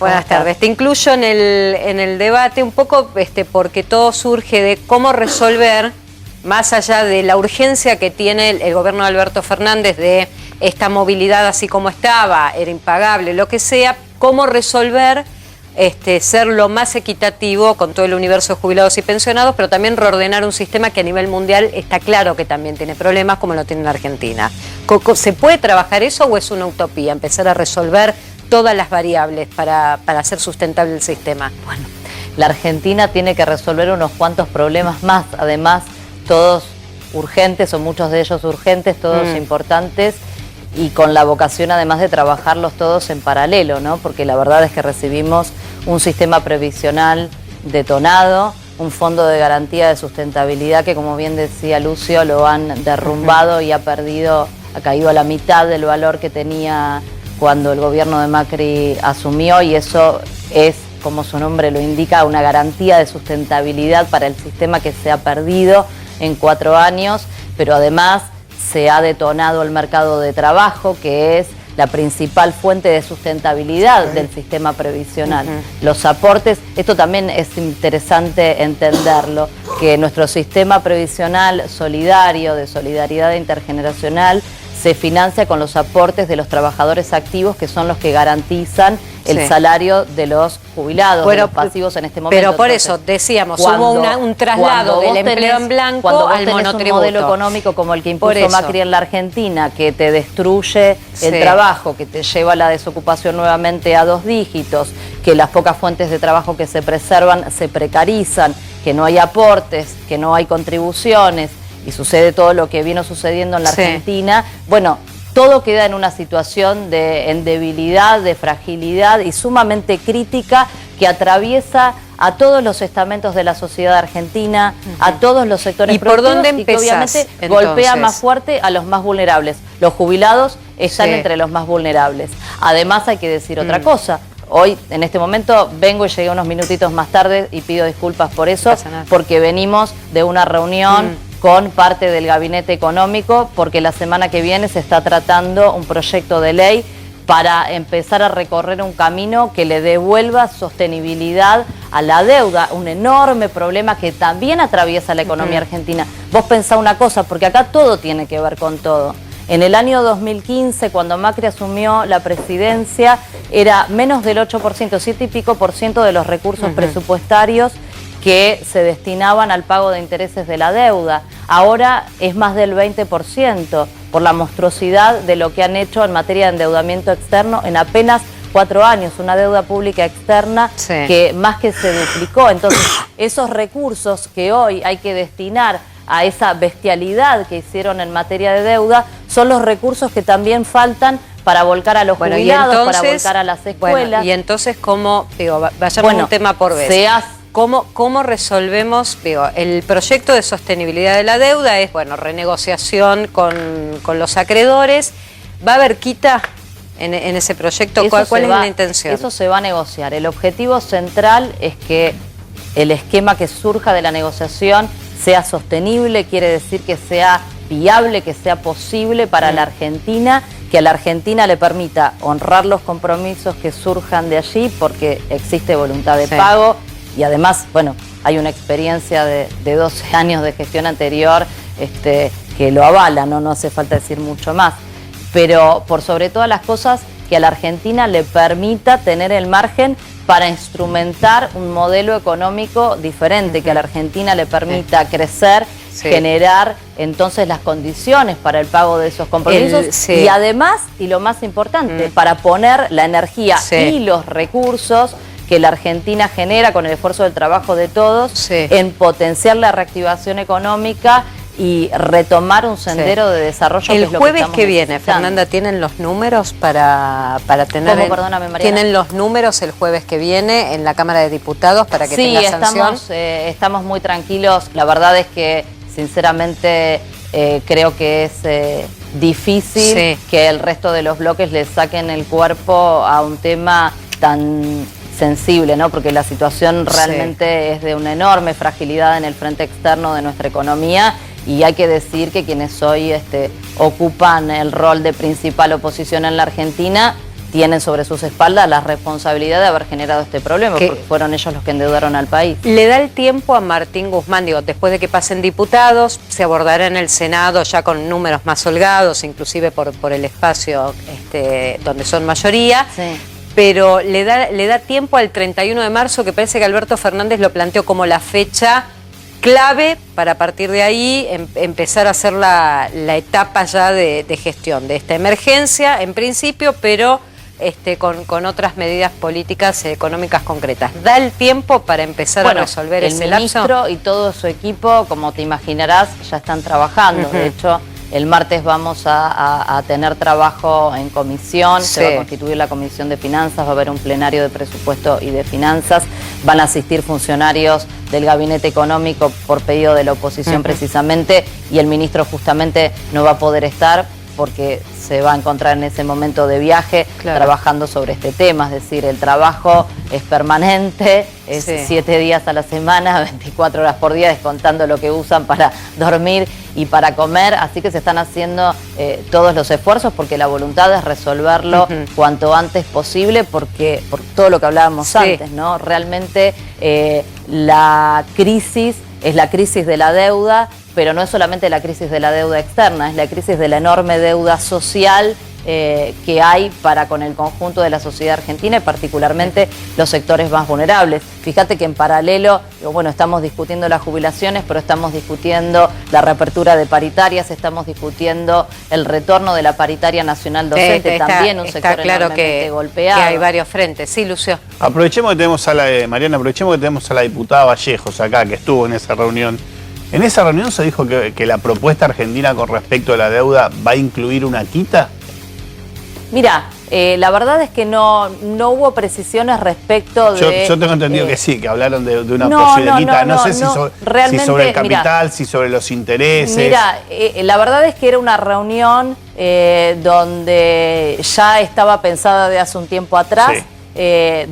Buenas tardes. Te incluyo en el debate un poco porque todo surge de cómo resolver, más allá de la urgencia que tiene el gobierno de Alberto Fernández de esta movilidad así como estaba, era impagable, lo que sea, cómo resolver ser lo más equitativo con todo el universo de jubilados y pensionados, pero también reordenar un sistema que a nivel mundial está claro que también tiene problemas, como lo tiene la Argentina. ¿Se puede trabajar eso o es una utopía empezar a resolver todas las variables para hacer sustentable el sistema? Bueno, la Argentina tiene que resolver unos cuantos problemas más, además todos urgentes o muchos de ellos urgentes, todos importantes y con la vocación además de trabajarlos todos en paralelo, ¿no? Porque la verdad es que recibimos un sistema previsional detonado, un fondo de garantía de sustentabilidad que, como bien decía Lucio, lo han derrumbado y ha caído a la mitad del valor que tenía cuando el gobierno de Macri asumió, y eso es, como su nombre lo indica, una garantía de sustentabilidad para el sistema que se ha perdido en 4 años, pero además se ha detonado el mercado de trabajo, que es la principal fuente de sustentabilidad del sistema previsional. Los aportes, esto también es interesante entenderlo, que nuestro sistema previsional solidario, de solidaridad intergeneracional, se financia con los aportes de los trabajadores activos, que son los que garantizan el salario de los jubilados, de los pasivos en este momento. Pero por eso decíamos, hubo un traslado del empleo en blanco al monotributo. Cuando un modelo económico como el que impuso Macri en la Argentina, que te destruye el trabajo, que te lleva a la desocupación nuevamente a 2 dígitos, que las pocas fuentes de trabajo que se preservan se precarizan, que no hay aportes, que no hay contribuciones, y sucede todo lo que vino sucediendo en la Argentina, bueno, todo queda en una situación de debilidad, de fragilidad y sumamente crítica que atraviesa a todos los estamentos de la sociedad argentina, a todos los sectores productivos. ¿Y por dónde empezás, y que obviamente golpea más fuerte a los más vulnerables? Los jubilados están entre los más vulnerables. Además hay que decir otra cosa. Hoy, en este momento, vengo y llegué unos minutitos más tarde y pido disculpas por eso, porque venimos de una reunión con parte del gabinete económico, porque la semana que viene se está tratando un proyecto de ley para empezar a recorrer un camino que le devuelva sostenibilidad a la deuda, un enorme problema que también atraviesa la economía argentina. Vos pensá una cosa, porque acá todo tiene que ver con todo. En el año 2015, cuando Macri asumió la presidencia, era menos del 8%, 7 y pico por ciento de los recursos presupuestarios que se destinaban al pago de intereses de la deuda. Ahora es más del 20%, por la monstruosidad de lo que han hecho en materia de endeudamiento externo en apenas 4 años, una deuda pública externa que más que se duplicó. Entonces, esos recursos que hoy hay que destinar a esa bestialidad que hicieron en materia de deuda, son los recursos que también faltan para volcar a los jubilados, para volcar a las escuelas. Y entonces, ¿cómo? Vayamos un tema por vez. ¿Cómo resolvemos? El proyecto de sostenibilidad de la deuda es, renegociación con los acreedores. ¿Va a haber quita en ese proyecto? ¿Cuál es la intención? Eso se va a negociar. El objetivo central es que el esquema que surja de la negociación sea sostenible, quiere decir que sea viable, que sea posible para la Argentina, que a la Argentina le permita honrar los compromisos que surjan de allí, porque existe voluntad de pago. Y además, hay una experiencia de 12 años de gestión anterior que lo avala, no hace falta decir mucho más. Pero por sobre todas las cosas, que a la Argentina le permita tener el margen para instrumentar un modelo económico diferente, que a la Argentina le permita crecer, generar entonces las condiciones para el pago de esos compromisos y además, y lo más importante, para poner la energía y los recursos que la Argentina genera con el esfuerzo del trabajo de todos en potenciar la reactivación económica y retomar un sendero de desarrollo. El jueves que viene, Fernanda, ¿tienen los números para tener? ¿Cómo? Perdóname, Mariana. ¿Tienen los números el jueves que viene en la Cámara de Diputados para que tenga sanción? Sí, estamos muy tranquilos. La verdad es que, sinceramente, creo que es difícil que el resto de los bloques le saquen el cuerpo a un tema tan sensible, ¿no? Porque la situación realmente es de una enorme fragilidad en el frente externo de nuestra economía, y hay que decir que quienes hoy ocupan el rol de principal oposición en la Argentina tienen sobre sus espaldas la responsabilidad de haber generado este problema, porque fueron ellos los que endeudaron al país. ¿Le da el tiempo a Martín Guzmán, digo, después de que pasen diputados, se abordará en el Senado ya con números más holgados, inclusive por el espacio donde son mayoría? Sí. Pero le da tiempo al 31 de marzo, que parece que Alberto Fernández lo planteó como la fecha clave para a partir de ahí empezar a hacer la etapa ya de gestión de esta emergencia, en principio, pero con otras medidas políticas económicas concretas. ¿Da el tiempo para empezar a resolver ese lapso? El ministro y todo su equipo, como te imaginarás, ya están trabajando. De hecho, el martes vamos a tener trabajo en comisión, se va a constituir la Comisión de Finanzas, va a haber un plenario de presupuesto y de finanzas, van a asistir funcionarios del Gabinete Económico por pedido de la oposición precisamente, y el ministro justamente no va a poder estar porque se va a encontrar en ese momento de viaje trabajando sobre este tema. Es decir, el trabajo es permanente, es 7 días a la semana, 24 horas por día, descontando lo que usan para dormir y para comer. Así que se están haciendo todos los esfuerzos, porque la voluntad es resolverlo cuanto antes posible, por todo lo que hablábamos antes, ¿no? Realmente la crisis es la crisis de la deuda, pero no es solamente la crisis de la deuda externa, es la crisis de la enorme deuda social que hay para con el conjunto de la sociedad argentina y particularmente los sectores más vulnerables. Fíjate que en paralelo, bueno, estamos discutiendo las jubilaciones, pero estamos discutiendo la reapertura de paritarias, estamos discutiendo el retorno de la paritaria nacional docente, también un sector enormemente golpeado. Que hay varios frentes. Sí, Lucio. Aprovechemos que tenemos a Mariana, aprovechemos que tenemos a la diputada Vallejos acá, que estuvo en esa reunión. En esa reunión se dijo que la propuesta argentina con respecto a la deuda va a incluir una quita. Mira, la verdad es que no hubo precisiones respecto de... Yo tengo entendido que sí, que hablaron de una posible quita. No sé si sobre el capital, si sobre los intereses. Mira, la verdad es que era una reunión donde ya estaba pensada de hace un tiempo atrás,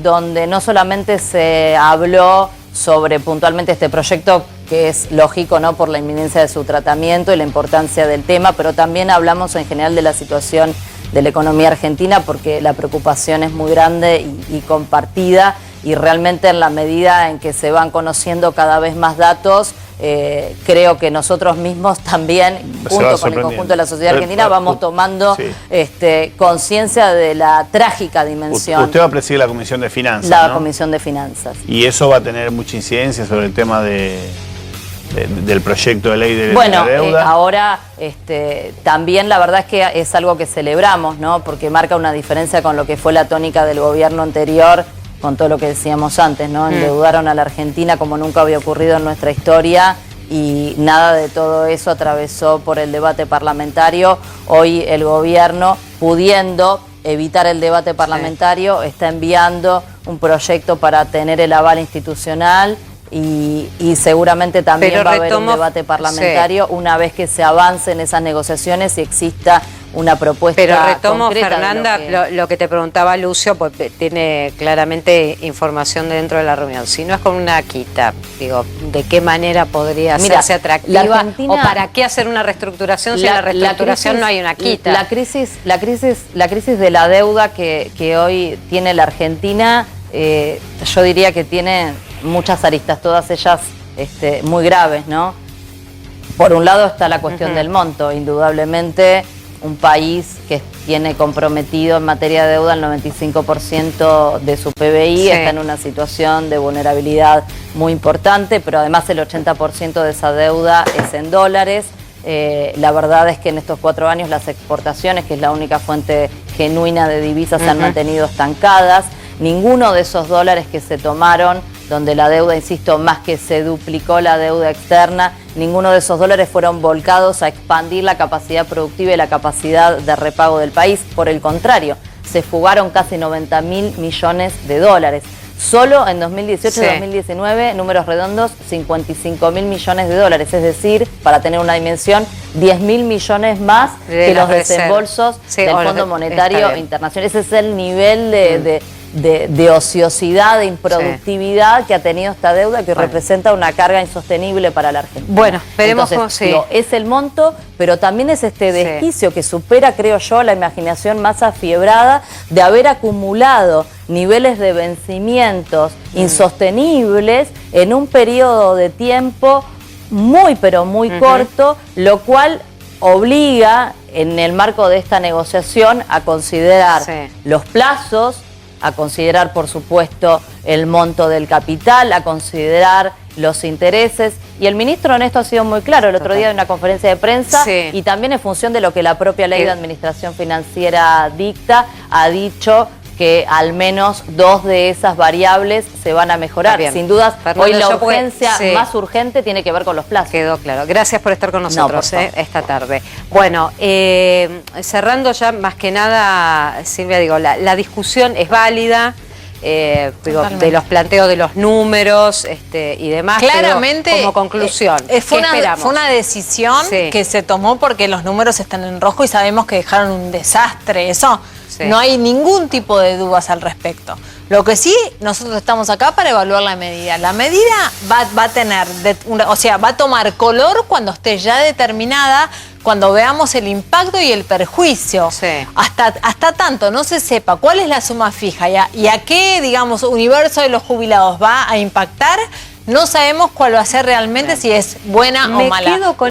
donde no solamente se habló sobre puntualmente este proyecto, que es lógico, ¿no?, por la inminencia de su tratamiento y la importancia del tema, pero también hablamos en general de la situación de la economía argentina, porque la preocupación es muy grande y compartida, y realmente en la medida en que se van conociendo cada vez más datos, creo que nosotros mismos también, junto con el conjunto de la sociedad argentina, vamos tomando conciencia de la trágica dimensión. Usted va a presidir la Comisión de Finanzas, La Comisión de Finanzas. Y eso va a tener mucha incidencia sobre el tema del proyecto de ley de la deuda. Ahora también la verdad es que es algo que celebramos, ¿no?, porque marca una diferencia con lo que fue la tónica del gobierno anterior, con todo lo que decíamos antes, ¿no? Endeudaron a la Argentina como nunca había ocurrido en nuestra historia, y nada de todo eso atravesó por el debate parlamentario. Hoy el gobierno, pudiendo evitar el debate parlamentario, está enviando un proyecto para tener el aval institucional, y seguramente también va a haber un debate parlamentario una vez que se avance en esas negociaciones y exista una propuesta concreta. Pero retomo, Fernanda, lo que te preguntaba Lucio, porque tiene claramente información dentro de la reunión. Si no es con una quita, digo, ¿de qué manera podría hacerse atractiva? ¿O para qué hacer una reestructuración si en la reestructuración no hay una quita? La crisis de la deuda que hoy tiene la Argentina, yo diría que tiene muchas aristas, todas ellas muy graves, ¿no? Por un lado está la cuestión del monto. Indudablemente, un país que tiene comprometido en materia de deuda el 95% de su PBI está en una situación de vulnerabilidad muy importante, pero además el 80% de esa deuda es en dólares. La verdad es que en estos 4 años las exportaciones, que es la única fuente genuina de divisas, se han mantenido estancadas. Ninguno de esos dólares que se tomaron, donde la deuda, insisto, más que se duplicó la deuda externa, ninguno de esos dólares fueron volcados a expandir la capacidad productiva y la capacidad de repago del país. Por el contrario, se fugaron casi 90.000 millones de dólares. Solo en 2018 y 2019, números redondos, 55.000 millones de dólares. Es decir, para tener una dimensión, 10.000 millones más que los desembolsos del Fondo Monetario Internacional. Ese es el nivel de ociosidad, de improductividad que ha tenido esta deuda, que representa una carga insostenible para la Argentina. Bueno, veremos cómo es el monto, pero también es este desquicio que supera, creo yo, la imaginación más afiebrada de haber acumulado niveles de vencimientos insostenibles en un periodo de tiempo muy, pero muy corto, lo cual obliga, en el marco de esta negociación, a considerar los plazos, a considerar, por supuesto, el monto del capital, a considerar los intereses. Y el ministro en esto ha sido muy claro el otro día en una conferencia de prensa y también en función de lo que la propia ley de administración financiera dicta, ha dicho que al menos 2 de esas variables se van a mejorar. Sin dudas, hoy la urgencia más urgente tiene que ver con los plazos. Quedó claro. Gracias por estar con nosotros esta tarde. Bueno, cerrando ya, más que nada, Silvia, digo, la discusión es válida. De los planteos de los números y demás. Claramente, como conclusión, fue una decisión que se tomó porque los números están en rojo y sabemos que dejaron un desastre. Eso no hay ningún tipo de dudas al respecto. Lo que sí, nosotros estamos acá para evaluar la medida. La medida va a tener, va a tomar color cuando esté ya determinada, cuando veamos el impacto y el perjuicio. Hasta tanto no se sepa cuál es la suma fija y a qué, digamos, universo de los jubilados va a impactar, no sabemos cuál va a ser realmente, si es buena o mala.